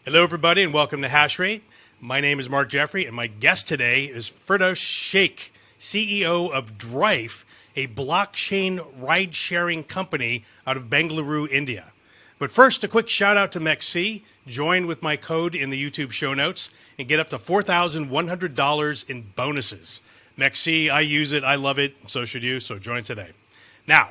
Hello, everybody, and welcome to Hash Rate. My name is Mark Jeffrey, and my guest today is Firdosh Sheikh, CEO of DRIFE, a blockchain ride-sharing company out of Bengaleru, India. But first, a quick shout-out to MEXC. Join with my code in the YouTube show notes and get up to $4,100 in bonuses. MEXC, I use it, I love it, and so should you, so join today. Now,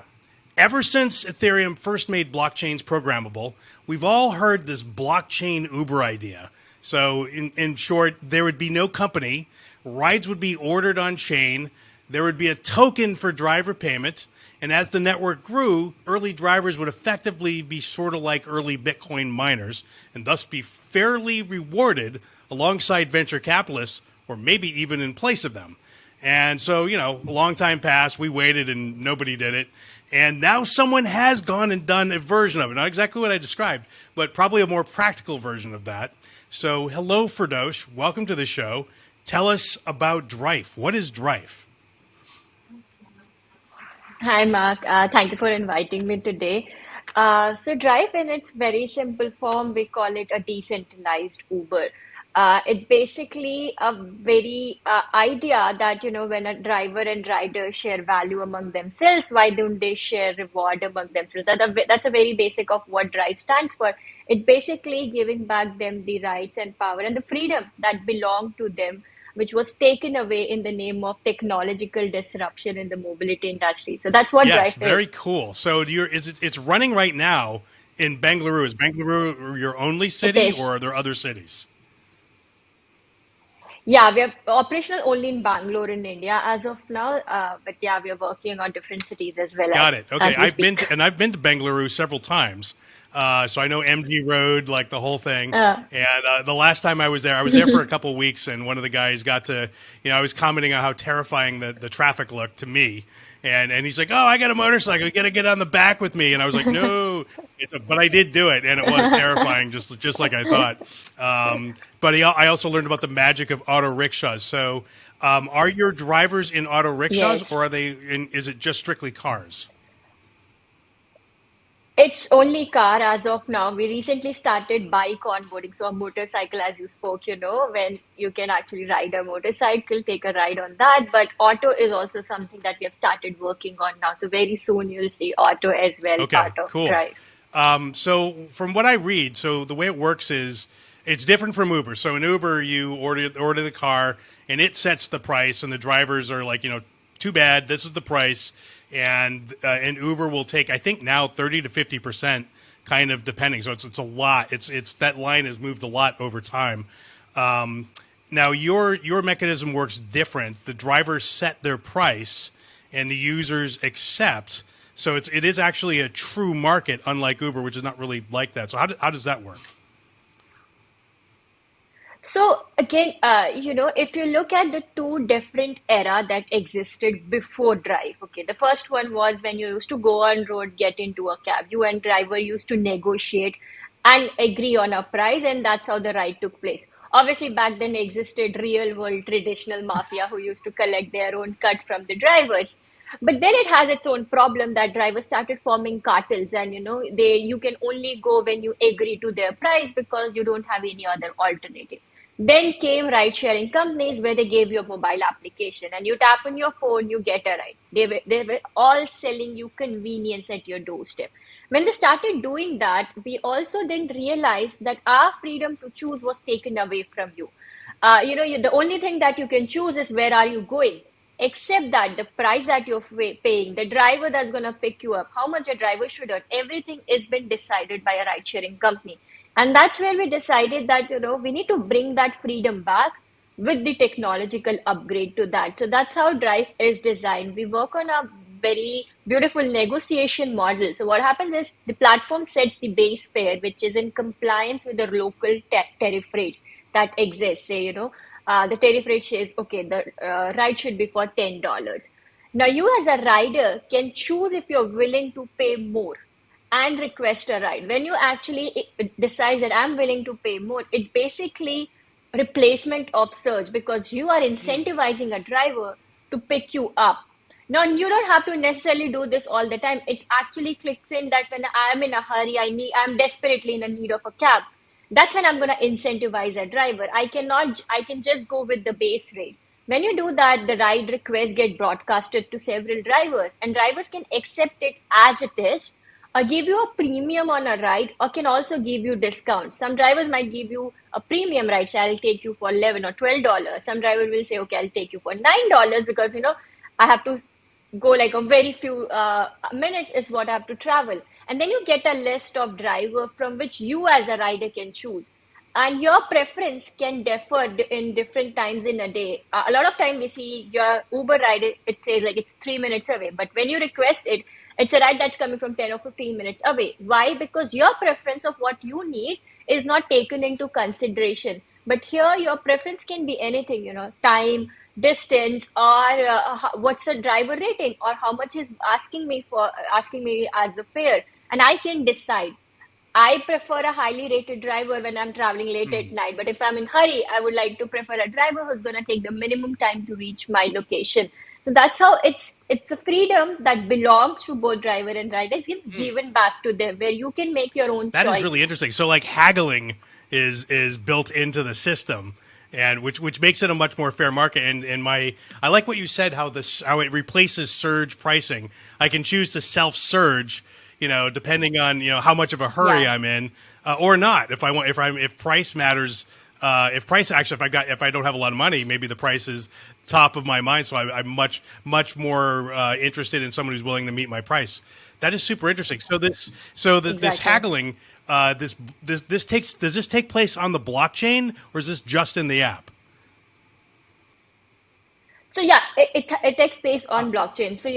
ever since Ethereum first made blockchains programmable, we've all heard this blockchain Uber idea. So in short, there would be no company, rides would be ordered on chain, there would be a token for driver payment, and as the network grew, early drivers would effectively be sort of like early Bitcoin miners, and thus be fairly rewarded alongside venture capitalists, or maybe even in place of them. And so, a long time passed, we waited and nobody did it. And now someone has gone and done a version of it. Not exactly what I described, but probably a more practical version of that. So, hello, Firdosh. Welcome to the show. Tell us about DRIFE. What is DRIFE? Hi, Mark. Thank you for inviting me today. So, Drive, in its very simple form, we call it a decentralized Uber. It's basically a very idea that, when a driver and rider share value among themselves, why don't they share reward among themselves? That's a very basic of what Drive stands for. It's basically giving back them the rights and power and the freedom that belong to them, which was taken away in the name of technological disruption in the mobility industry. So that's what Yes, Drive very is. cool. So, it's running right now in Bengaluru. Is Bengaluru your only It city, is. or are there other cities? Yeah, we are operational only in Bangalore in India as of now. But yeah, we are working on different cities as well Got it. Okay, as we speak. I've been to Bengaluru several times, so I know MG Road, like the whole thing. Uh, And the last time I was there for a couple of weeks, and one of the guys got to, I was commenting on how terrifying the traffic looked to me, and he's like, "Oh, I got a motorcycle, you got to get on the back with me," and I was like, "No," but I did do it, and it was terrifying, just like I thought. But I also learned about the magic of auto rickshaws. So, are your drivers in auto rickshaws, yes. or are they in? Is it just strictly cars? It's only car as of now. We recently started bike onboarding. So a motorcycle, as you spoke, when you can actually ride a motorcycle, take a ride on that. But auto is also something that we have started working on now. So very soon you'll see auto as well, Okay, part of cool. Drive. So from what I read, so the way it works is it's different from Uber. So in Uber, you order the car, and it sets the price, and the drivers are like, too bad, this is the price, and Uber will take, I think now 30 to 50%, kind of depending. So it's a lot. It's that line has moved a lot over time. Now your mechanism works different. The drivers set their price, and the users accept. So it is actually a true market, unlike Uber, which is not really like that. So how does that work? So again, if you look at the two different era that existed before Drive, okay, the first one was when you used to go on road, get into a cab, you and driver used to negotiate and agree on a price, and that's how the ride took place. Obviously, back then existed real world traditional mafia who used to collect their own cut from the drivers. But then it has its own problem that drivers started forming cartels, and you can only go when you agree to their price because you don't have any other alternative. Then came ride sharing companies where they gave you a mobile application and you tap on your phone, you get a ride. They were all selling you convenience at your doorstep. When they started doing that, we also then realized that our freedom to choose was taken away from you. The only thing that you can choose is where are you going. Except that the price that you're paying, the driver that's going to pick you up, how much a driver should earn, everything is been decided by a ride sharing company. And that's where we decided that, we need to bring that freedom back with the technological upgrade to that. So that's how Drive is designed. We work on a very beautiful negotiation model. So what happens is the platform sets the base fare, which is in compliance with the local tariff rates that exist. Say, the tariff rate says, okay, the ride should be for $10. Now you as a rider can choose if you're willing to pay more and request a ride. When you actually decide that I'm willing to pay more, it's basically replacement of surge because you are incentivizing a driver to pick you up. Now you don't have to necessarily do this all the time. It actually clicks in that when I am in a hurry, I'm desperately in a need of a cab. that's when I'm going to incentivize a driver. I can just go with the base rate. When you do that, the ride requests get broadcasted to several drivers, and drivers can accept it as it is, or give you a premium on a ride, or can also give you discounts. Some drivers might give you a premium ride, say I'll take you for $11 or $12. Some driver will say, okay, I'll take you for $9 because I have to go like a very few minutes is what I have to travel. And then you get a list of driver from which you as a rider can choose. And your preference can differ in different times in a day. A lot of time we see your Uber ride, it says like it's 3 minutes away. But when you request it, it's a ride that's coming from 10 or 15 minutes away. Why? Because your preference of what you need is not taken into consideration. But here, your preference can be anything, time, distance, or what's the driver rating, or how much is asking me as a fare, and I can decide. I prefer a highly rated driver when I'm traveling late at night. But if I'm in hurry, I would like to prefer a driver who's going to take the minimum time to reach my location. So that's how it's a freedom that belongs to both driver and rider. It's given back to them, where you can make your own That choice. is really interesting. So like haggling is built into the system, and which makes it a much more fair market. And I like what you said, how it replaces surge pricing. I can choose to self surge, depending on how much of a hurry I'm in, or not. If price matters, if I don't have a lot of money, maybe the price is top of my mind. So I'm much more interested in someone who's willing to meet my price. That is super interesting. This Exactly. haggling, does this take place on the blockchain, or is this just in the app? So yeah, it takes place on blockchain. So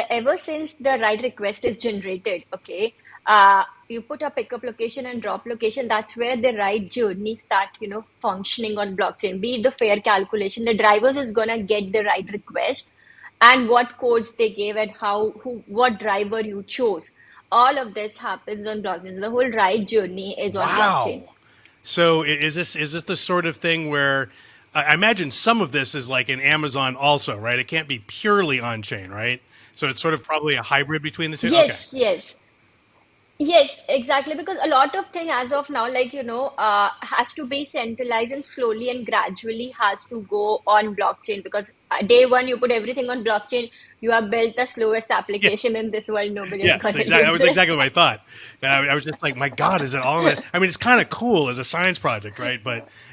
ever since the ride request is generated, okay, you put a pickup location and drop location. That's where the ride journey start, functioning on blockchain. Be it the fare calculation, the drivers is gonna get the ride request, and what codes they gave, and what driver you chose. All of this happens on blockchain. So the whole ride journey is on blockchain. Wow. So is this the sort of thing where I imagine some of this is like in Amazon also, right? It can't be purely on chain, right? So it's sort of probably a hybrid between the two. Okay. Yes. Yes, exactly. Because a lot of thing as of now, like, has to be centralized, and slowly and gradually has to go on blockchain. Because day one, you put everything on blockchain, you have built the slowest Yeah. application in this world. Nobody is Yes, going to exactly. That use was it. exactly what I thought. And I was just like, my God, is it all in it? I mean, it's kind of cool as a science project, right?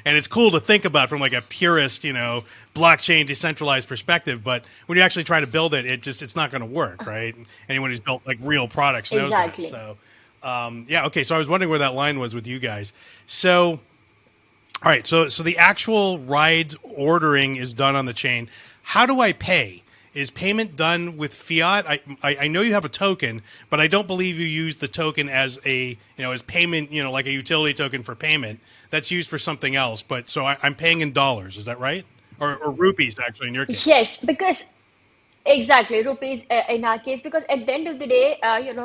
And it's cool to think about from like a purist, blockchain decentralized perspective. But when you actually try to build it, it's not going to work, right? Anyone who's built like real products knows that. Exactly. So, yeah, okay. So I was wondering where that line was with you guys. So, all right. So the actual ride ordering is done on the chain. How do I pay? Is payment done with fiat? I know you have a token, but I don't believe you use the token as as payment, like a utility token for payment. That's used for something else. But so I'm paying in dollars. Is that right? Or rupees, actually, in your case. Yes, because exactly, rupees in our case, because at the end of the day,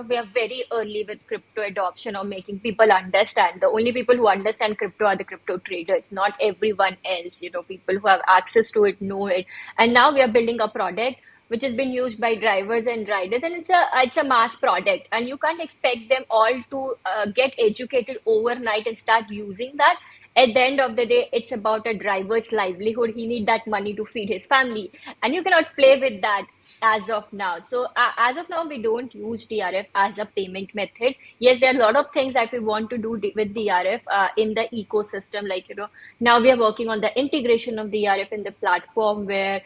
we are very early with crypto adoption or making people understand. The only people who understand crypto are the crypto traders, not everyone else. People who have access to it know it. And now we are building a product which has been used by drivers and riders, and it's a mass product, and you can't expect them all to get educated overnight and start using that. At the end of the day, it's about a driver's livelihood. He needs that money to feed his family, and you cannot play with that as of now. So as of now, we don't use DRF as a payment method. Yes, there are a lot of things that we want to do with DRF in the ecosystem. Like, now we are working on the integration of DRF in the platform, where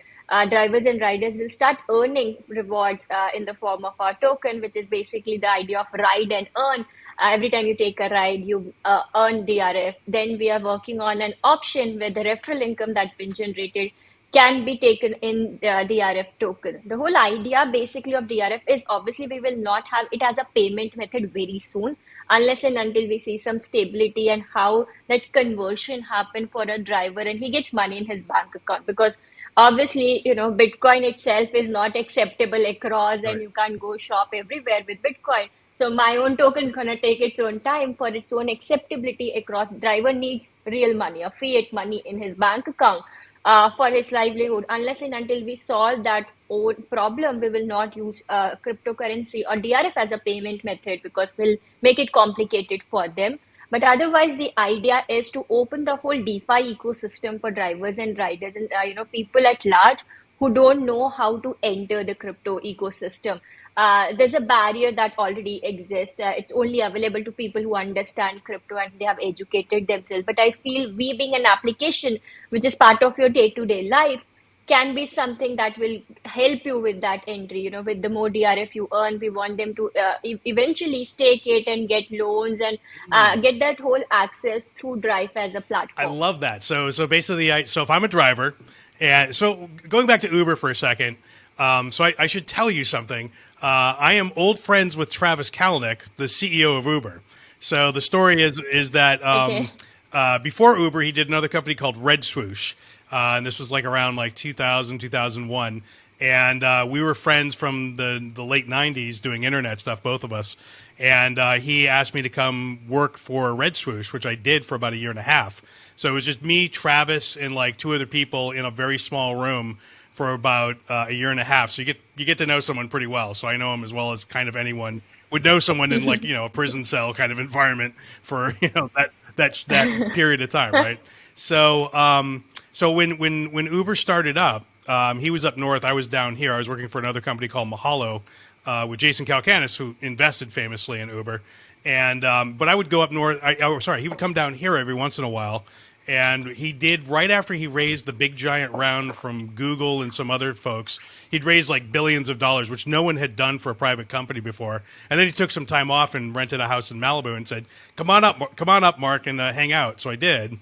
drivers and riders will start earning rewards in the form of our token, which is basically the idea of ride and earn. Every time you take a ride, you earn DRF. Then we are working on an option where the referral income that's been generated can be taken in the DRF token. The whole idea basically of DRF is, obviously we will not have it as a payment method very soon, unless and until we see some stability and how that conversion happen for a driver and he gets money in his bank account. Because obviously, Bitcoin itself is not acceptable across, and Right. you can't go shop everywhere with Bitcoin. So my own token is going to take its own time for its own acceptability across. Driver needs real money, a fiat money in his bank account for his livelihood. Unless and until we solve that old problem, we will not use cryptocurrency or DRF as a payment method, because we'll make it complicated for them. But otherwise, the idea is to open the whole DeFi ecosystem for drivers and riders and people at large who don't know how to enter the crypto ecosystem. There's a barrier that already exists. It's only available to people who understand crypto and they have educated themselves. But I feel we being an application which is part of your day-to-day life can be something that will help you with that entry. With the more DRF you earn, we want them to eventually stake it and get loans and get that whole access through Drive as a I platform. love that. So basically, so if I'm a driver, and so going back to Uber for a second, so I should tell you something. I am old friends with Travis Kalanick, the CEO of Uber. So the story is that Okay. before Uber, he did another company called Red Swoosh, and this was like around like 2000, 2001. And we were friends from the late 90s doing internet stuff, both of us. And he asked me to come work for Red Swoosh, which I did for about a year and a half. So it was just me, Travis, and like two other people in a very small room for about a year and a half. So you get to know someone pretty well. So I know him as well as kind of anyone would know someone in like a prison cell kind of environment for that period of time, right? So so when Uber started up, he was up north. I was down here. I was working for another company called Mahalo with Jason Calacanis, who invested famously in Uber. And but I would go up north. He would come down here every once in a while. And he did right after he raised the big giant round from Google and some other folks. He'd raised like billions of dollars, which no one had done for a private company before. And then he took some time off and rented a house in Malibu and said, come on up, Mark, and hang out." So I did.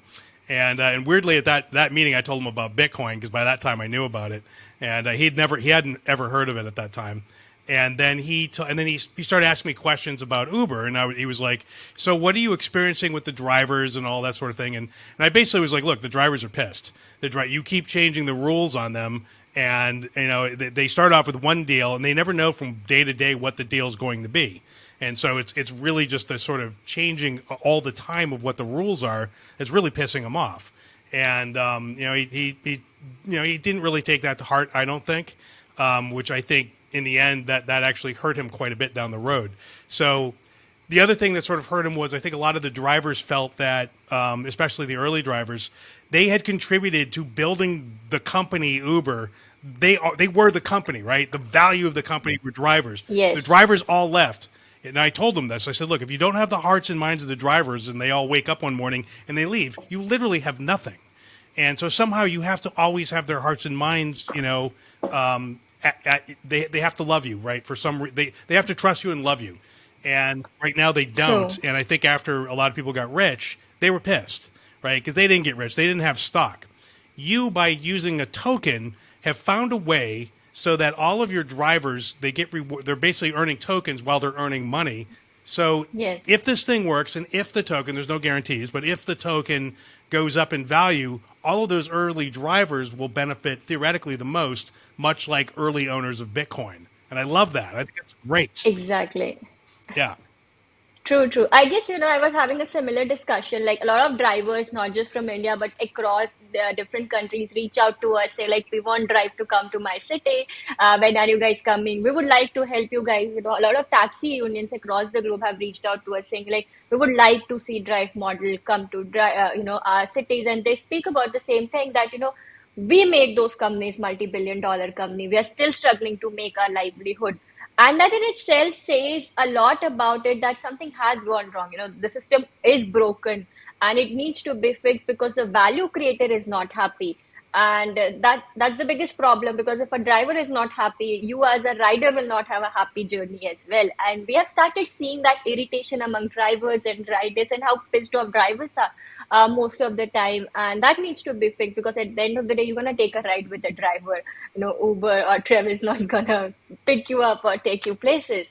And weirdly at that meeting, I told him about Bitcoin because by that time I knew about it, and he hadn't ever heard of it at that time. And then he started asking me questions about Uber, and he was like, "So what are you experiencing with the drivers and all that sort of thing?" And I basically was like, "Look, the drivers are pissed. You keep changing the rules on them, and they start off with one deal, and they never know from day to day what the deal is going to be." And so it's really just the sort of changing all the time of what the rules are that's really pissing him off. And he didn't really take that to heart, I don't think, which I think in the end that actually hurt him quite a bit down the road. So the other thing that sort of hurt him was I think a lot of the drivers felt that, especially the early drivers, they had contributed to building the company Uber. They were the company, right? The value of the company were drivers. The Yes. drivers all left. And I told them this. I said, "Look, if you don't have the hearts and minds of the drivers and they all wake up one morning and they leave, you literally have nothing. And so somehow you have to always have their hearts and minds, they have to love you, right? They have to trust you and love you. And right now they don't. True. And I think after a lot of people got rich, they were pissed, right? Because they didn't get rich. They didn't have stock. You, by using a token, have found a way so that all of your drivers, they're basically earning tokens while they're earning money. So Yes. if this thing works and if the token, there's no guarantees, but if the token goes up in value, all of those early drivers will benefit theoretically the most, much like early owners of Bitcoin. And I love that. I think that's great. Exactly. Yeah. True, true. I guess, I was having a similar discussion. Like a lot of drivers, not just from India, but across the different countries, reach out to us, say, like, we want Drive to come to my city. When are you guys coming? We would like to help you guys. A lot of taxi unions across the globe have reached out to us saying, like, we would like to see Drive model come to, our cities. And they speak about the same thing that, we made those companies multi-billion dollar company. We are still struggling to make our livelihood. And that in itself says a lot about it that something has gone wrong. The system is broken and it needs to be fixed because the value creator is not happy. And that's the biggest problem because if a driver is not happy, you as a rider will not have a happy journey as well. And we have started seeing that irritation among drivers and riders and how pissed off drivers are most of the time. And that needs to be fixed because at the end of the day, you're going to take a ride with a driver. Uber or Travel is not going to pick you up or take you places.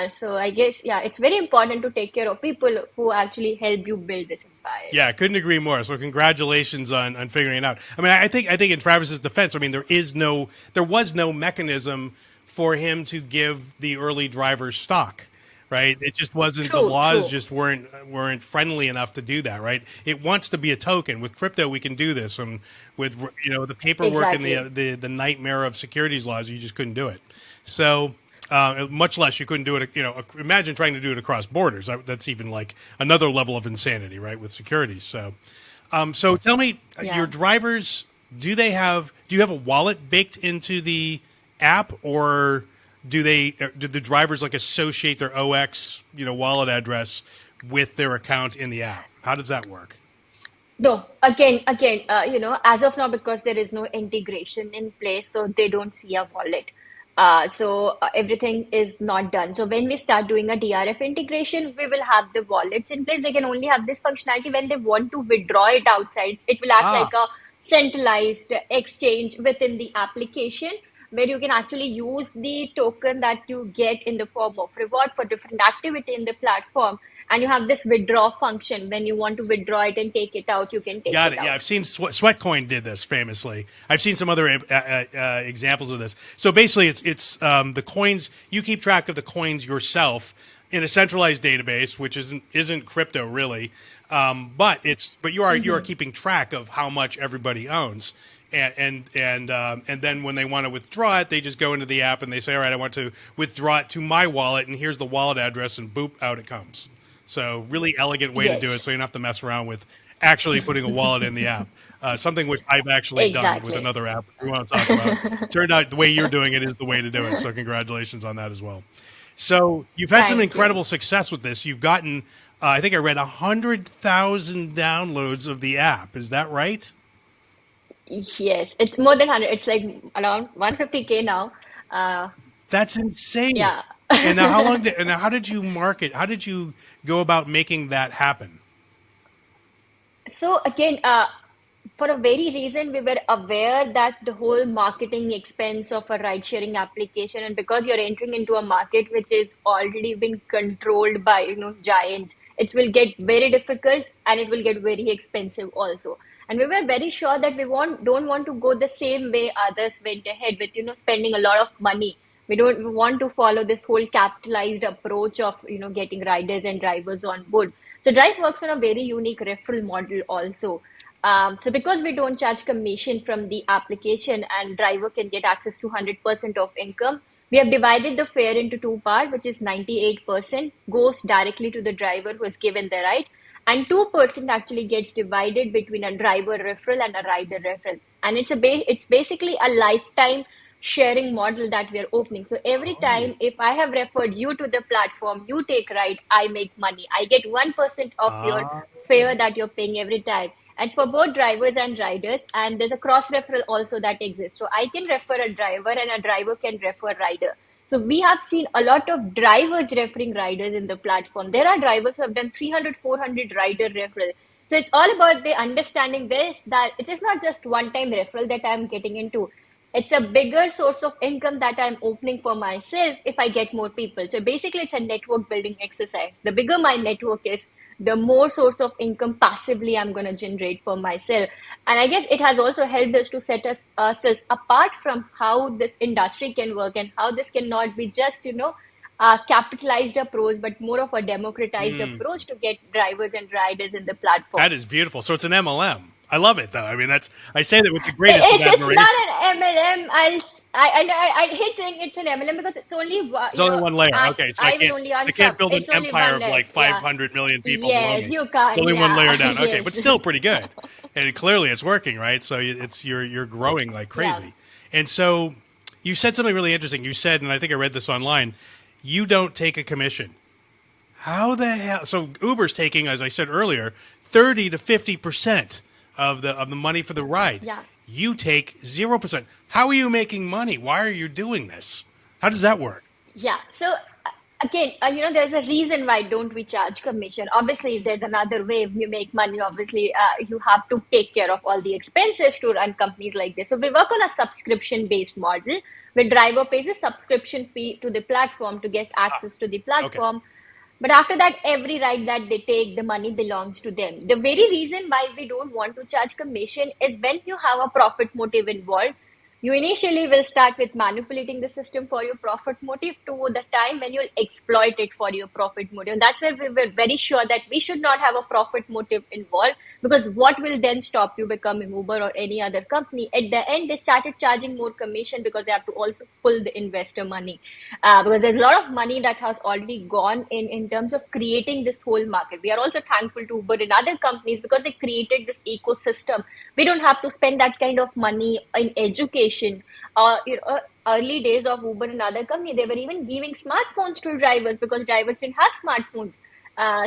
So I guess, yeah, it's very important to take care of people who actually help you build this empire. Yeah, couldn't agree more. So congratulations on figuring it out. I mean, I think in Travis's defense, I mean, there was no mechanism for him to give the early drivers stock, right? It just wasn't, the True, laws true. just weren't friendly enough to do that, right? It wants to be a token. With crypto, we can do this, and with the paperwork and Exactly. the nightmare of securities laws, you just couldn't do it. So Much less you couldn't do it. Imagine trying to do it across borders. That's even like another level of insanity, right? With securities. So tell me, Yeah. your drivers, do you have a wallet baked into the app, or do the drivers like associate their OX, wallet address with their account in the app? How does that work? No, again, as of now, because there is no integration in place, so they don't see a wallet. So everything is not done. So when we start doing a DRF integration, we will have the wallets in place. They can only have this functionality when they want to withdraw it outside. It will act Ah, like a centralized exchange within the application where you can actually use the token that you get in the form of reward for different activity in the platform, and you have this withdraw function. When you want to withdraw it and take it out, you can take got it it. Yeah, out. I've seen Sweatcoin did this famously. I've seen some other examples of this. So basically, it's the coins. You keep track of the coins yourself in a centralized database, which isn't crypto really, but you are keeping track of how much everybody owns. And then when they want to withdraw it, they just go into the app and they say, all right, I want to withdraw it to my wallet, and here's the wallet address, and boop, out it comes. So really elegant way to do it, Yes, so you don't have to mess around with actually putting a wallet in the app. Something which I've actually done with exactly. another app we want to talk about. Turned out the way you're doing it is the way to do it. So congratulations on that as well. So you've had some Thank you. incredible success with this. You've gotten, I think I read 100,000 downloads of the app. Is that right? Yes, it's more than 100. It's like around 150K now. Uh, That's insane. yeah. And now how did you market? How did you go about making that happen? So again, for a very reason, we were aware that the whole marketing expense of a ride-sharing application, and because you're entering into a market which is already been controlled by giants, it will get very difficult and it will get very expensive also. And we were very sure that we don't want to go the same way others went ahead with spending a lot of money. We want to follow this whole capitalized approach of getting riders and drivers on board. So Drive works on a very unique referral model also. So because we don't charge commission from the application and driver can get access to 100% of income, we have divided the fare into two parts, which is 98% goes directly to the driver who has given the ride, and 2% actually gets divided between a driver referral and a rider referral. And it's basically a lifetime sharing model that we are opening. So every Oh. time if I have referred you to the platform, you take ride, I make money. I get 1% of your Ah. fare that you're paying every time. And it's for both drivers and riders. And there's a cross referral also that exists. So I can refer a driver and a driver can refer a rider. So we have seen a lot of drivers referring riders in the platform. There are drivers who have done 300, 400 rider referral. So it's all about the understanding this, that it is not just one time referral that I'm getting into. It's a bigger source of income that I'm opening for myself if I get more people. So basically, it's a network building exercise. The bigger my network is, the more source of income passively I'm going to generate for myself. And I guess it has also helped us to set ourselves apart from how this industry can work and how this cannot be just, a capitalized approach, but more of a democratized Hmm. approach to get drivers and riders in the platform. That is beautiful. So it's an MLM. I love it though. I mean, I say that with the greatest of It's not admiration. an MLM. I hate saying it's an MLM because it's only It's only one layer. Okay, so I will only I earn can't some. build an It's only empire one of layer. like Yeah. 500 million people below me. Yes, you It's can't. only one layer Yeah. down. Okay, but Yes. still pretty good. And clearly it's working, right? So you're growing like Yeah. crazy. And so you said something really interesting. You said, and I think I read this online, you don't take a commission. How the hell? So Uber's taking, as I said earlier, 30 to 50% of the money for the ride. Yeah. You take 0%. How are you making money? Why are you doing this? How does that work? Yeah. So again, there's a reason why don't we charge commission. Obviously, if there's another way you make money, obviously, you have to take care of all the expenses to run companies like this. So we work on a subscription-based model where driver pays a subscription fee to the platform to get Ah, access to the okay. platform. But after that, every ride that they take, the money belongs to them. The very reason why we don't want to charge commission is when you have a profit motive involved. You initially will start with manipulating the system for your profit motive to the time when you'll exploit it for your profit motive. And that's where we were very sure that we should not have a profit motive involved, because what will then stop you becoming Uber or any other company? At the end, they started charging more commission because they have to also pull the investor money. Because there's a lot of money that has already gone in terms of creating this whole market. We are also thankful to Uber and other companies because they created this ecosystem. We don't have to spend that kind of money in education. Early days of Uber and other company, they were even giving smartphones to drivers because drivers didn't have smartphones.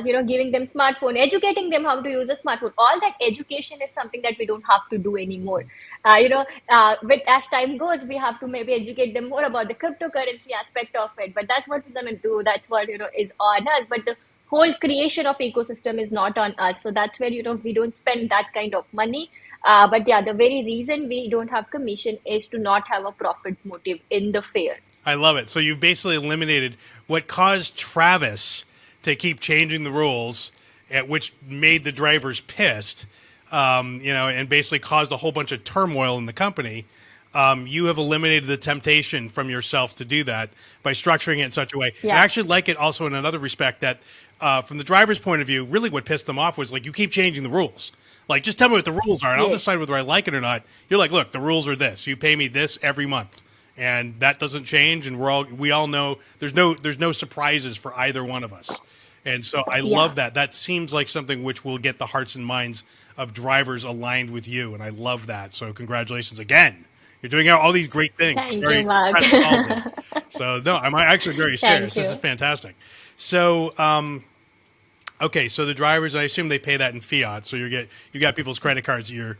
Giving them smartphone, educating them how to use a smartphone. All that education is something that we don't have to do anymore. With as time goes, we have to maybe educate them more about the cryptocurrency aspect of it. But that's what we're gonna do. That's what is on us. But the whole creation of ecosystem is not on us. So that's where we don't spend that kind of money. But yeah, the very reason we don't have commission is to not have a profit motive in the fair. I love it. So you've basically eliminated what caused Travis to keep changing the rules, which made the drivers pissed, and basically caused a whole bunch of turmoil in the company. You have eliminated the temptation from yourself to do that by structuring it in such a way. Yeah. I actually like it also in another respect that from the driver's point of view, really what pissed them off was like, you keep changing the rules. Like, just tell me what the rules are, and I'll decide whether I like it or not. You're like, look, the rules are this. You pay me this every month, and that doesn't change. And we all know there's no surprises for either one of us. And so I love that. That seems like something which will get the hearts and minds of drivers aligned with you, and I love that. So congratulations again. You're doing all these great things. Thank very you, Mark. So no, I'm actually very serious. This is fantastic. So okay, so the drivers, I assume they pay that in fiat. So you got people's credit cards you're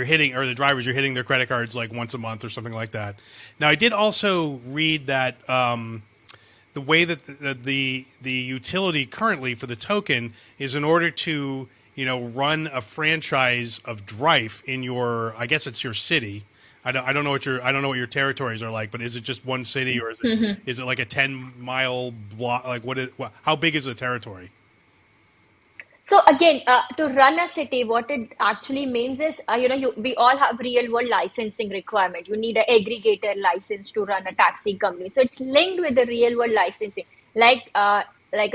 hitting, or the drivers, you're hitting their credit cards like once a month or something like that. Now, I did also read that the way that the utility currently for the token is in order to run a franchise of DRIFE in your, I guess it's your city. I don't know what your territories are like, but is it just one city, or is it like a 10-mile block? Like how big is the territory? So again, to run a city, what it actually means is, we all have real world licensing requirement. You need an aggregator license to run a taxi company. So it's linked with the real world licensing, like a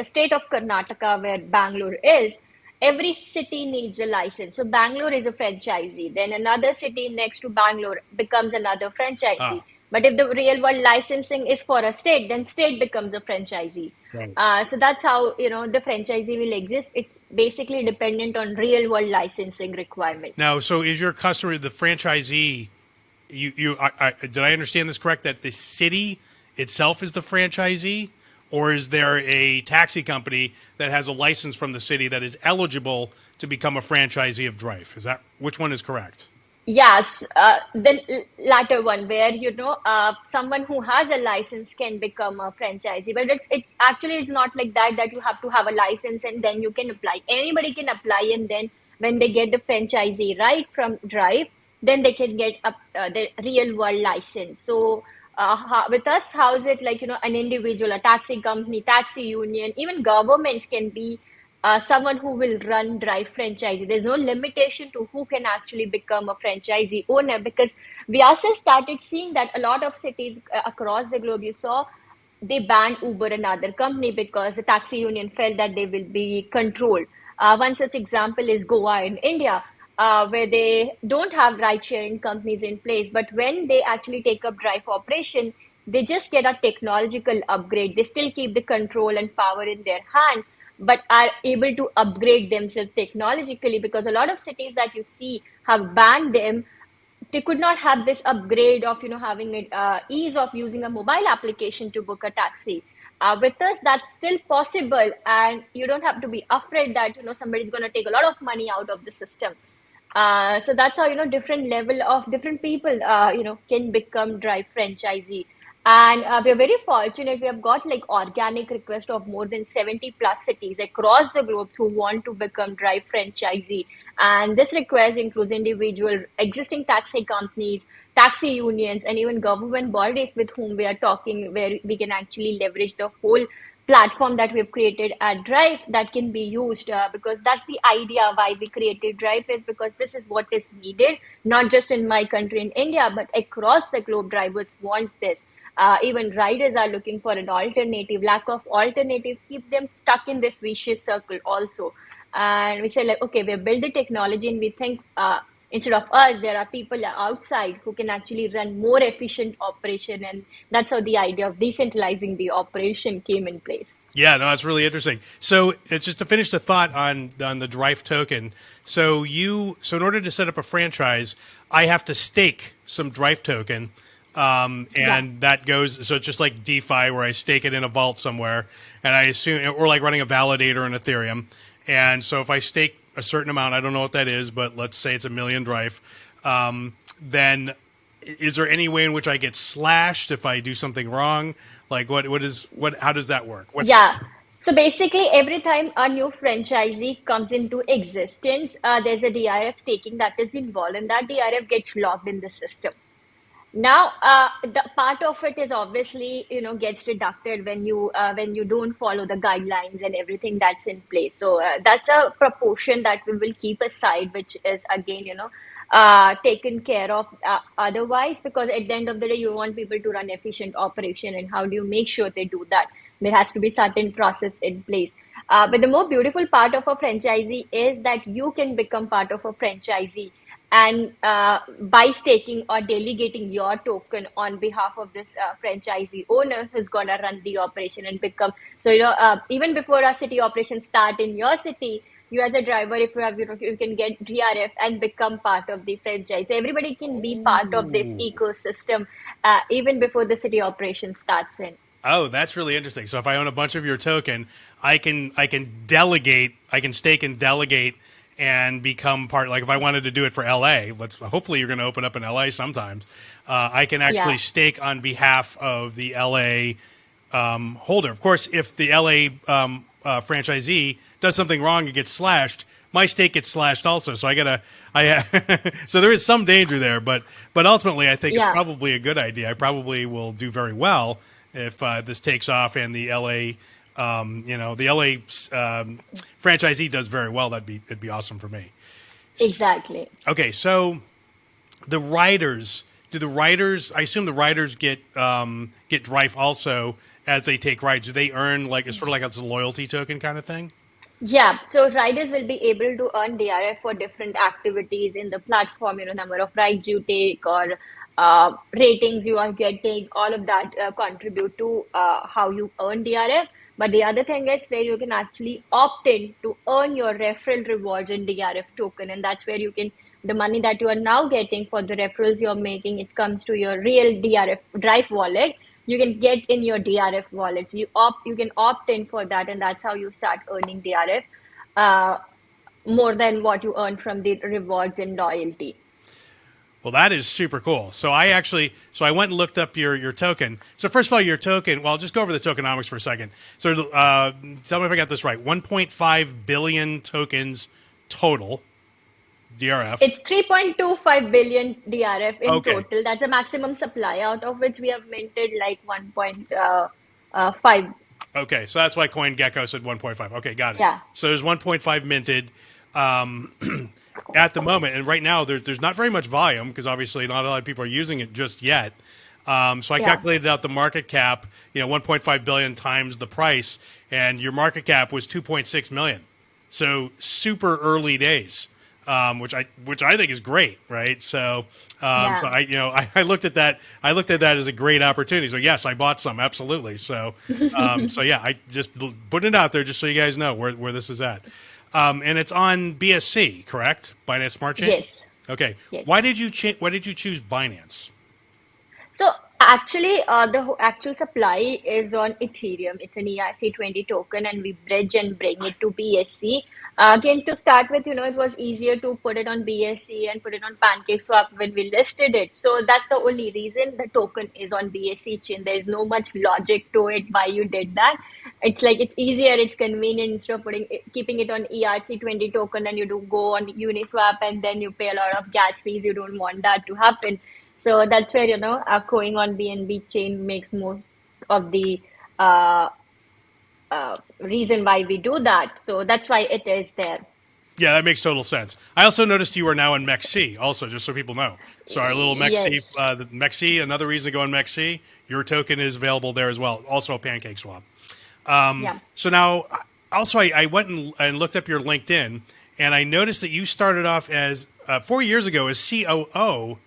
state of Karnataka where Bangalore is. Every city needs a license. So Bangalore is a franchisee. Then another city next to Bangalore becomes another franchisee. But if the real world licensing is for a state, then state becomes a franchisee. Right. So that's how the franchisee will exist. It's basically dependent on real world licensing requirements. Now, so is your customer the franchisee? Did I understand this correct? That the city itself is the franchisee, or is there a taxi company that has a license from the city that is eligible to become a franchisee of DRIFE? Which one is correct? Yes, the latter one where someone who has a license can become a franchisee, but it actually is not like that you have to have a license and then you can apply. Anybody can apply, and then when they get the franchisee right from DRIFE, then they can get the real world license. So with us, how is it like an individual, a taxi company, taxi union, even governments can be someone who will run DRIFE franchisee. There's no limitation to who can actually become a franchisee owner, because we also started seeing that a lot of cities across the globe, they banned Uber and other company because the taxi union felt that they will be controlled. One such example is Goa in India, where they don't have ride-sharing companies in place. But when they actually take up DRIFE operation, they just get a technological upgrade. They still keep the control and power in their hand, but are able to upgrade themselves technologically, because a lot of cities that you see have banned them. They could not have this upgrade of having it ease of using a mobile application to book a taxi. With us, that's still possible, and you don't have to be afraid that somebody's going to take a lot of money out of the system. So that's how different level of different people can become DRIFE franchisee. And we're very fortunate. We have got like organic requests of more than 70 plus cities across the globe who want to become DRIFE franchisee. And this request includes individual existing taxi companies, taxi unions, and even government bodies with whom we are talking, where we can actually leverage the whole platform that we've created at DRIFE that can be used, because that's the idea why we created DRIFE, is because this is what is needed, not just in my country in India, but across the globe. Drivers wants this. Even riders are looking for an alternative. Lack of alternative keep them stuck in this vicious circle also. And we say like, okay, we build the technology, and we think instead of us, there are people outside who can actually run more efficient operation, and that's how the idea of decentralizing the operation came in place. Yeah, no, that's really interesting. So it's just to finish the thought on the DRIFE token. So in order to set up a franchise, I have to stake some DRIFE token, and that goes. So it's just like DeFi, where I stake it in a vault somewhere, and I assume, or like running a validator in Ethereum. And so if I stake a certain amount, I don't know what that is, but let's say it's 1 million DRIFE, then is there any way in which I get slashed if I do something wrong? Like how does that work? Yeah. So basically, every time a new franchisee comes into existence, there's a DRF staking that is involved, and that DRF gets logged in the system. Now, the part of it is obviously, gets deducted when you don't follow the guidelines and everything that's in place. So that's a proportion that we will keep aside, which is again, taken care of otherwise, because at the end of the day, you want people to run efficient operation, and how do you make sure they do that? There has to be certain process in place. But the more beautiful part of a franchisee is that you can become part of a franchisee, and by staking or delegating your token on behalf of this franchisee owner who's going to run the operation and become, so even before a city operation start in your city, you as a driver, if you have, you can get DRF and become part of the franchise. So everybody can be part of this ecosystem even before the city operation starts in. Oh, that's really interesting. So if I own a bunch of your token, I can delegate, I can stake and delegate and become part. Like if I wanted to do it for LA, hopefully you're going to open up in LA sometimes. I can actually stake on behalf of the LA holder. Of course, if the LA franchisee does something wrong and gets slashed, my stake gets slashed also. So so there is some danger there, but ultimately I think it's probably a good idea. I probably will do very well if this takes off and the LA the LA franchisee does very well. It'd be awesome for me. Exactly. Okay, so the riders, I assume the riders get DRIFE also as they take rides. Do they earn it's sort of like a loyalty token kind of thing? Yeah, so riders will be able to earn DRF for different activities in the platform, number of rides you take, or ratings you are getting, all of that contribute to how you earn DRF. But the other thing is where you can actually opt in to earn your referral rewards in DRF token. And that's where you can, the money that you are now getting for the referrals you're making, it comes to your real DRIFE wallet. You can get in your DRF wallet. So you can opt in for that, and that's how you start earning DRF more than what you earn from the rewards and loyalty. Well, that is super cool. So I went and looked up your token. So first of all, your token, well, I'll just go over the tokenomics for a second. So tell me if I got this right. 1.5 billion tokens total, DRF. It's 3.25 billion DRF in total. That's a maximum supply, out of which we have minted like 1.5. Okay, so that's why CoinGecko said 1.5. Okay, got it. Yeah. So there's 1.5 minted. At the moment, and right now there's not very much volume because obviously not a lot of people are using it just yet. So I calculated out the market cap, 1.5 billion times the price, and your market cap was 2.6 million. So super early days, which I think is great, right? So, so I looked at that. I looked at that as a great opportunity. So yes, I bought some, absolutely. So, I just put it out there just so you guys know where this is at. And it's on BSC, correct? Binance Smart Chain? Yes. Okay. Yes. Why did you choose Binance? So actually, the actual supply is on Ethereum. It's an ERC20 token, and we bridge and bring it to BSC. Again, to start with, it was easier to put it on BSC and put it on PancakeSwap when we listed it. So that's the only reason the token is on BSC chain. There is no much logic to it why you did that. It's like it's easier, it's convenient instead of keeping it on ERC20 token, and you do go on Uniswap and then you pay a lot of gas fees. You don't want that to happen. So that's where going on BNB chain makes most of the reason why we do that. So that's why it is there. Yeah, that makes total sense. I also noticed you are now in MEXC, also, just so people know. So our little MEXC, Yes. the MEXC, another reason to go in MEXC, your token is available there as well. Also a PancakeSwap. Yeah. So now, also, I went and looked up your LinkedIn, and I noticed that you started off as 4 years ago as COO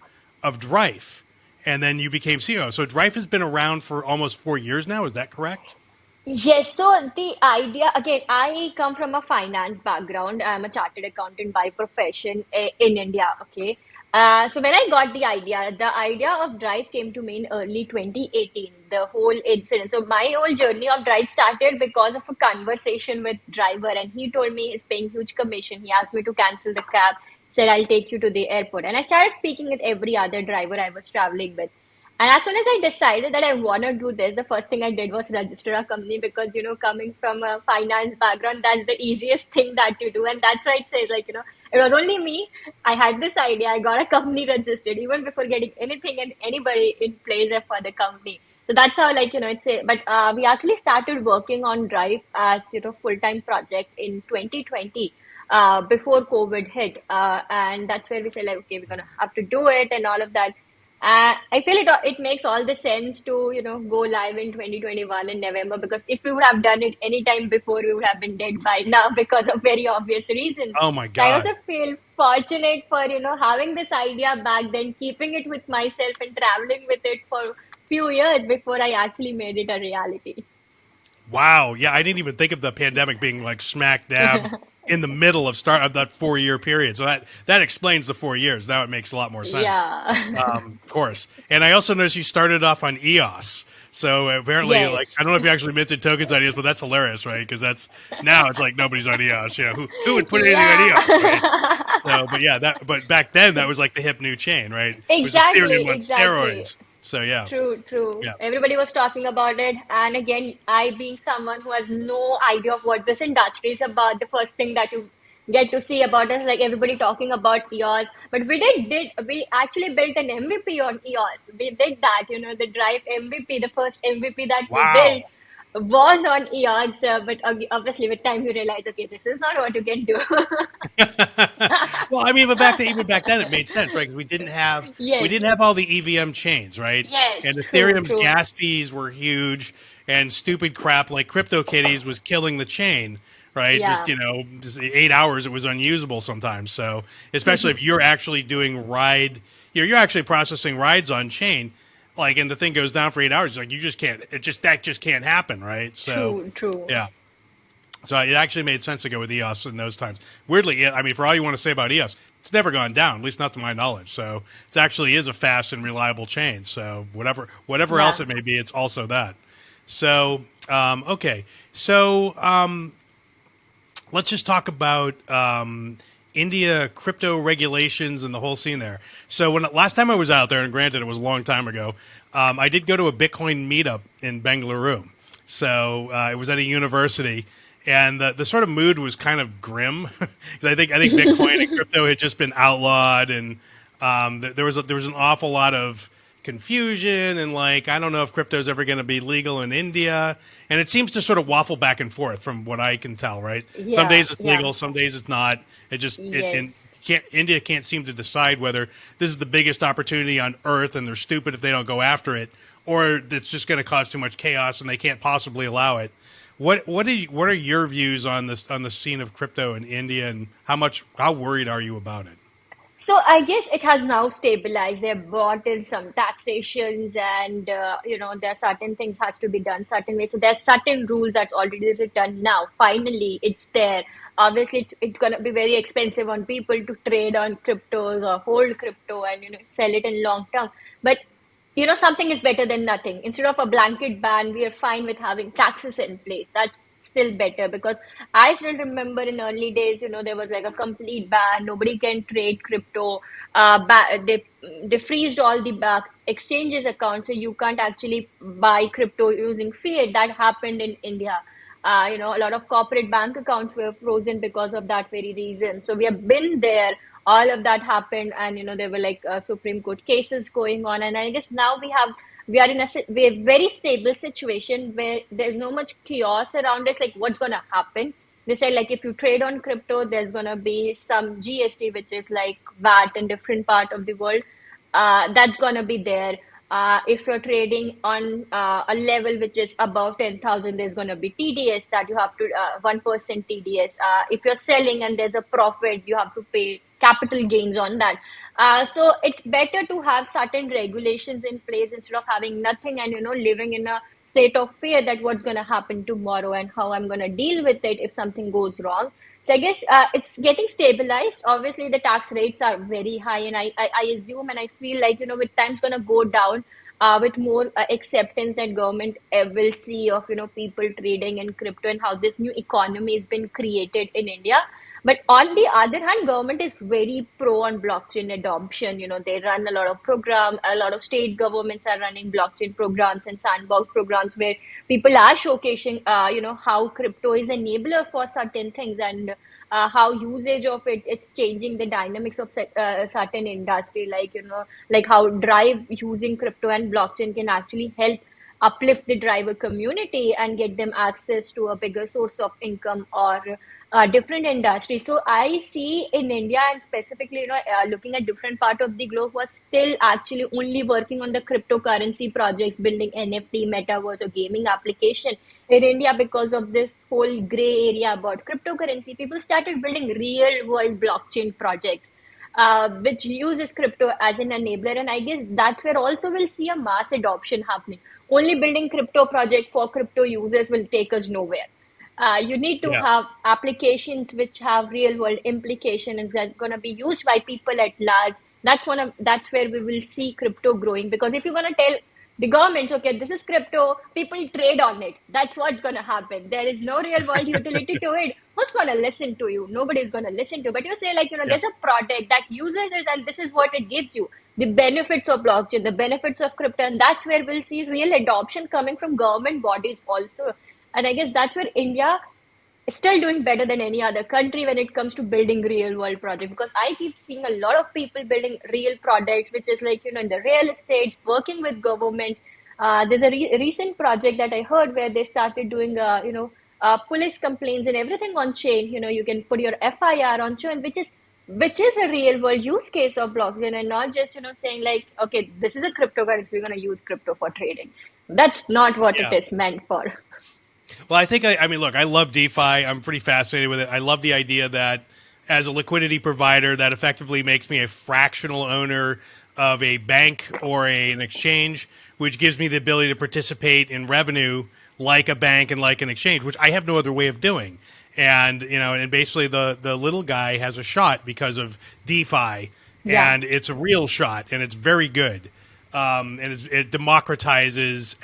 of DRIFE, and then you became CEO. So DRIFE has been around for almost 4 years now. Is that correct? Yes, so the idea again, I come from a finance background. I'm a chartered accountant by profession in India. Okay. So when I got the idea of Drive came to me in early 2018, the whole incident. So my whole journey of Drive started because of a conversation with driver, and he told me he's paying huge commission. He asked me to cancel the cab, said I'll take you to the airport. And I started speaking with every other driver I was traveling with. And as soon as I decided that I want to do this, the first thing I did was register a company because, coming from a finance background, that's the easiest thing that you do. And that's why it says, it was only me. I had this idea. I got a company registered even before getting anything and anybody in place for the company. So that's how, it's a, but we actually started working on Drive as, full-time project in 2020 before COVID hit. And that's where we said, okay, we're going to have to do it and all of that. I feel it makes all the sense to go live in 2021 in November, because if we would have done it any time before, we would have been dead by now because of very obvious reasons. Oh my So I God. also feel fortunate for having this idea back then, keeping it with myself and traveling with it for few years before I actually made it a reality. Wow. Yeah, I didn't even think of the pandemic being like smack dab in the middle of that 4 year period. So that explains the 4 years. Now it makes a lot more sense. Yeah. Of course. And I also noticed you started off on EOS. So apparently, like, Yes. I don't know if you actually minted tokens on EOS, but that's hilarious, right? Because that's now it's like nobody's on EOS. You know, who would put anything on EOS, right? Yeah. So, but yeah, but back then that was like the hip new chain, right? It was Exactly, Ethereum on exactly. steroids. So yeah, True, true. yeah. Everybody was talking about it. And again, I being someone who has no idea of what this industry is about, the first thing that you get to see about is like everybody talking about EOS. But we actually built an MVP on EOS. We did that, the Drive MVP, the first MVP that we built Wow. was on EOS. But obviously with time you realize, okay, this is not what you can do. Well, I mean, but even back then, it made sense, right? Because we Yes, didn't have all the EVM chains, right? yes, And true, Ethereum's true. gas fees were huge, and stupid crap like CryptoKitties was killing the chain, right? Just Yeah. just 8 hours, it was unusable sometimes. So, especially if you're actually doing you're actually processing rides on chain, like, and the thing goes down for 8 hours, like you just can't. That just can't happen, right? So, True, true. yeah. So it actually made sense to go with EOS in those times. Weirdly, yeah, I mean, for all you want to say about EOS, it's never gone down, at least not to my knowledge. So it actually is a fast and reliable chain. So whatever else Yeah. it may be, it's also that. So okay, so let's just talk about India crypto regulations and the whole scene there. So last time I was out there, and granted it was a long time ago, I did go to a Bitcoin meetup in Bengaluru. So it was at a university, and the sort of mood was kind of grim because I think Bitcoin and crypto had just been outlawed, and there was an awful lot of confusion, and like I don't know if crypto is ever going to be legal in India, and it seems to sort of waffle back and forth from what I can tell. Right, some Yeah, days it's yeah. legal, some days it's not. It just and Yes. India can't seem to decide whether this is the biggest opportunity on earth, and they're stupid if they don't go after it, or it's just going to cause too much chaos and they can't possibly allow it. What are your views on the scene of crypto in India, and how worried are you about it? So I guess it has now stabilized. They've brought in some taxations, and there are certain things has to be done certain ways. So there's certain rules that's already written now. Finally, it's there. Obviously, it's gonna be very expensive on people to trade on cryptos or hold crypto and sell it in long term. But something is better than nothing. Instead of a blanket ban, we are fine with having taxes in place. That's still better, because I still remember in early days, there was like a complete ban. Nobody can trade crypto. They freezed all the back exchanges accounts, so you can't actually buy crypto using fiat. That happened in India. A lot of corporate bank accounts were frozen because of that very reason. So we have been there. All of that happened, and there were like Supreme Court cases going on, and I guess now we have we are in a very stable situation where there's no much chaos around us, like what's going to happen. They say like if you trade on crypto, there's going to be some GST, which is like VAT in different part of the world. That's going to be there. If you're trading on a level which is above 10,000, there's going to be TDS that you have to 1% TDS. If you're selling and there's a profit, you have to pay capital gains on that. So it's better to have certain regulations in place instead of having nothing and living in a state of fear that what's going to happen tomorrow and how I'm going to deal with it if something goes wrong. So I guess it's getting stabilized. Obviously, the tax rates are very high, and I assume and I feel like with time's going to go down with more acceptance that government will see of people trading in crypto and how this new economy has been created in India. But on the other hand, government is very pro on blockchain adoption. They run a lot of program. A lot of state governments are running blockchain programs and sandbox programs where people are showcasing, how crypto is enabler for certain things and how usage of it is changing the dynamics of certain industry. Like how Drive using crypto and blockchain can actually help uplift the driver community and get them access to a bigger source of income or different industries. So I see in India and specifically, looking at different part of the globe was still actually only working on the cryptocurrency projects, building NFT, metaverse or gaming application. In India, because of this whole gray area about cryptocurrency, people started building real world blockchain projects which uses crypto as an enabler. And I guess that's where also we'll see a mass adoption happening. Only building crypto project for crypto users will take us nowhere. You need to Yeah. have applications which have real world implications that are going to be used by people at large. That's where we will see crypto growing. Because if you're going to tell the governments, okay, this is crypto, people trade on it. That's what's going to happen. There is no real world utility to it. Who's going to listen to you? Nobody's going to listen to you. But you say like, Yeah. there's a product that uses this and this is what it gives you. The benefits of blockchain, the benefits of crypto. And that's where we'll see real adoption coming from government bodies also. And I guess that's where India is still doing better than any other country when it comes to building real world projects. Because I keep seeing a lot of people building real products, which is like, in the real estates, working with governments. There's a recent project that I heard where they started doing, police complaints and everything on chain. You can put your FIR on chain, which is a real world use case of blockchain and not just, saying like, okay, this is a cryptocurrency, we're going to use crypto for trading. That's not what it Yeah. is meant for. Well, I mean, look, I love DeFi. I'm pretty fascinated with it. I love the idea that as a liquidity provider, that effectively makes me a fractional owner of a bank or an exchange, which gives me the ability to participate in revenue like a bank and like an exchange, which I have no other way of doing. And, and basically the little guy has a shot because of DeFi, Yeah, and it's a real shot, and it's very good. And it democratizes,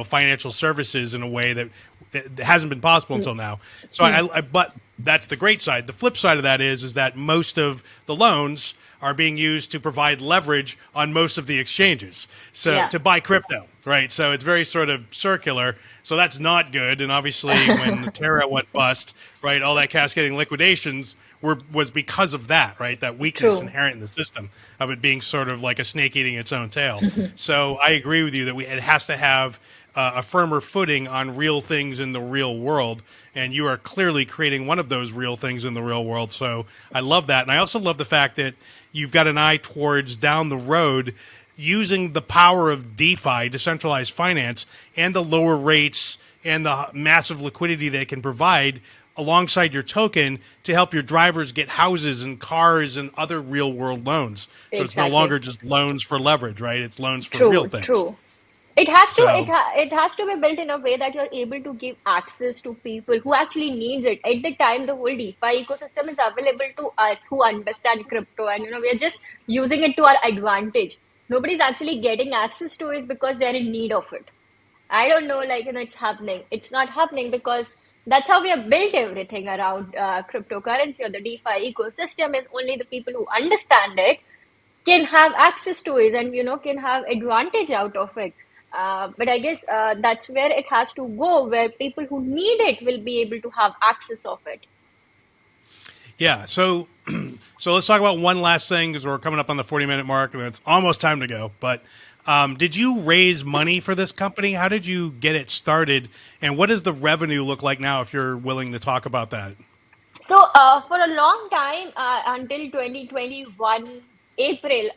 financial services in a way that it hasn't been possible until now. So but that's the great side. The flip side of that is that most of the loans are being used to provide leverage on most of the exchanges. So yeah. to buy crypto, right? So it's very sort of circular. So that's not good. And obviously when Terra went bust, right, all that cascading liquidations was because of that, right? That weakness True. inherent in the system of it being sort of like a snake eating its own tail. So I agree with you that it has to have a firmer footing on real things in the real world, and you are clearly creating one of those real things in the real world. So I love that, and I also love the fact that you've got an eye towards down the road using the power of DeFi, decentralized finance, and the lower rates and the massive liquidity they can provide alongside your token to help your drivers get houses and cars and other real world loans. So it's no Exactly. longer just loans for leverage, right? It's loans for real True, things. true. So It has to be built in a way that you're able to give access to people who actually needs it. At the time, the whole DeFi ecosystem is available to us who understand crypto, and we're just using it to our advantage. Nobody's actually getting access to it because they're in need of it. I don't know, like, it's happening. It's not happening because that's how we have built everything around cryptocurrency or the DeFi ecosystem is only the people who understand it can have access to it and, can have advantage out of it. But I guess that's where it has to go, where people who need it will be able to have access of it. yeah, so let's talk about one last thing because we're coming up on the 40-minute mark and it's almost time to go. But Did you raise money for this company? How did you get it started? And what does the revenue look like now, if you're willing to talk about that? So, for a long time, until 2021 April,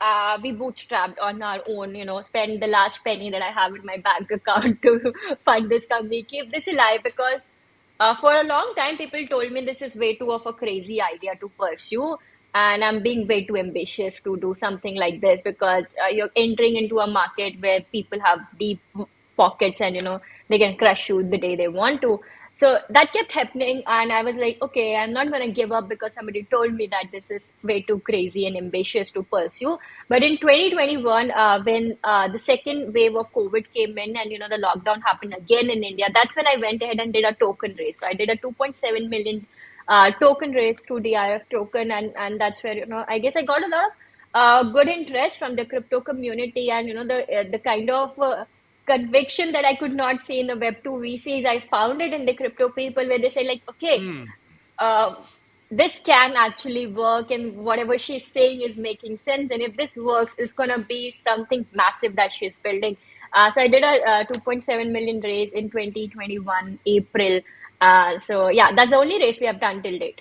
we bootstrapped on our own, spend the last penny that I have in my bank account to fund this company, keep this alive because for a long time, people told me this is way too of a crazy idea to pursue. And I'm being way too ambitious to do something like this because you're entering into a market where people have deep pockets and, they can crush you the day they want to. So that kept happening, and I was like, okay, I'm not going to give up because somebody told me that this is way too crazy and ambitious to pursue. But in 2021, when the second wave of COVID came in and, the lockdown happened again in India, that's when I went ahead and did a token raise. So I did a 2.7 million token raise through DRIFE token, and that's where, I guess I got a lot of good interest from the crypto community and, the kind of conviction that I could not see in the Web2 VCs. I found it in the crypto people where they say like, okay, uh, this can actually work and whatever she's saying is making sense. And if this works, it's going to be something massive that she's building. So I did a 2.7 million raise in 2021 April. So yeah, that's the only raise we have done till date.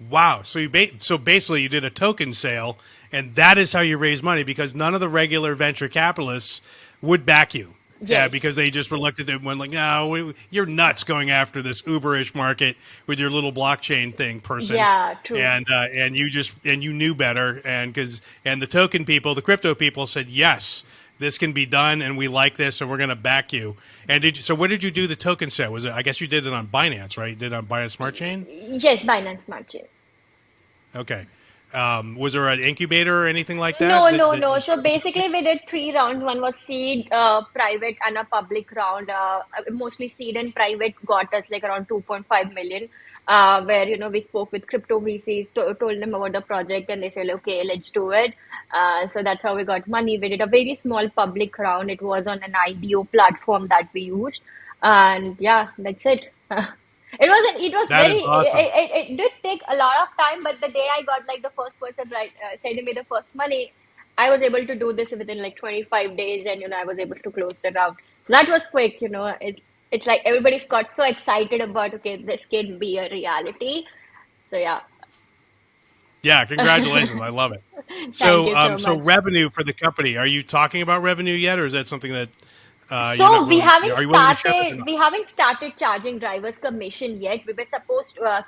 Wow. So so basically you did a token sale, and that is how you raise money because none of the regular venture capitalists would back you. Yes. Yeah, because they just were looked at them and went like, no, you're nuts going after this Uberish market with your little blockchain thing person. Yeah, true. And you knew better, and the token people, the crypto people said, yes, this can be done, and we like this, and we're going to back you. And so what did you do the token set? Was it? I guess you did it on Binance, right? You did it on Binance Smart Chain? Yes, Binance Smart Chain. Okay. Was there an incubator or anything like that? No. So basically, we did 3 rounds. One was seed, private, and a public round. Mostly seed and private got us like around 2.5 million. Where we spoke with crypto VCs, told them about the project, and they said, okay, let's do it. So that's how we got money. We did a very small public round. It was on an IDO platform that we used, and yeah, that's it. It was That is very, awesome. it did take a lot of time, but the day I got like the first person sending me the first money, I was able to do this within like 25 days and, I was able to close the round. So that was quick, it's like everybody's got so excited about, okay, this can be a reality. So yeah. Yeah, congratulations. I love it. Thank So, you so much. revenue for the company, are you talking about revenue yet, or is that something that So we haven't are you willing to share that or started. not? We haven't started charging drivers commission yet. We were supposed to,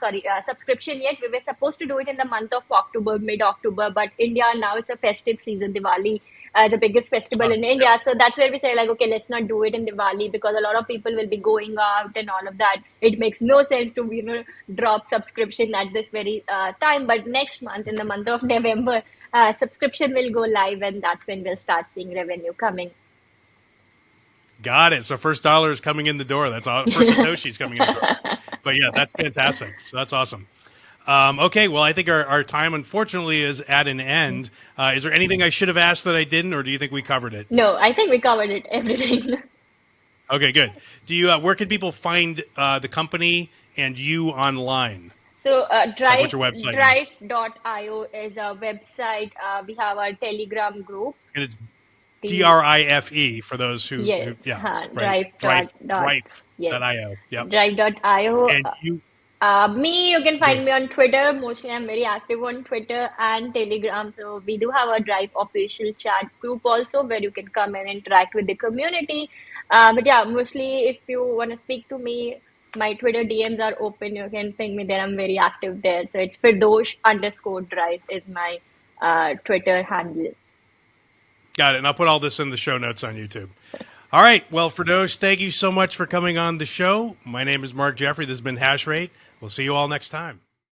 subscription yet. We were supposed to do it in the month of October, mid-October. But India now it's a festive season, Diwali, the biggest festival in Yeah. India. So that's where we say like, okay, let's not do it in Diwali because a lot of people will be going out and all of that. It makes no sense to drop subscription at this very time. But next month, in the month of November, subscription will go live, and that's when we'll start seeing revenue coming. Got it. So first dollar is coming in the door. That's all. First Satoshi's coming in the door. But yeah, that's fantastic. So that's awesome. Okay, well, I think our time, unfortunately, is at an end. Is there anything I should have asked that I didn't, or do you think we covered it? No, I think we covered it, everything. Okay, good. Do you? Where can people find the company and you online? So Like, what's your website? drive.io is our website. We have our Telegram group. And it's The- DRIFE for those who, Yes, yeah, right. yes. Drive.io. Yep. Drive.io. And you, You can find me on Twitter. Mostly I'm very active on Twitter and Telegram. So we do have a Drive official chat group also where you can come and interact with the community. But yeah, mostly if you want to speak to me, my Twitter DMs are open. You can ping me there. I'm very active there. So it's Firdosh_Drive is my Twitter handle. got it. And I'll put all this in the show notes on YouTube. All right. Well, Firdosh, thank you so much for coming on the show. My name is Mark Jeffrey. This has been Hash Rate. We'll see you all next time.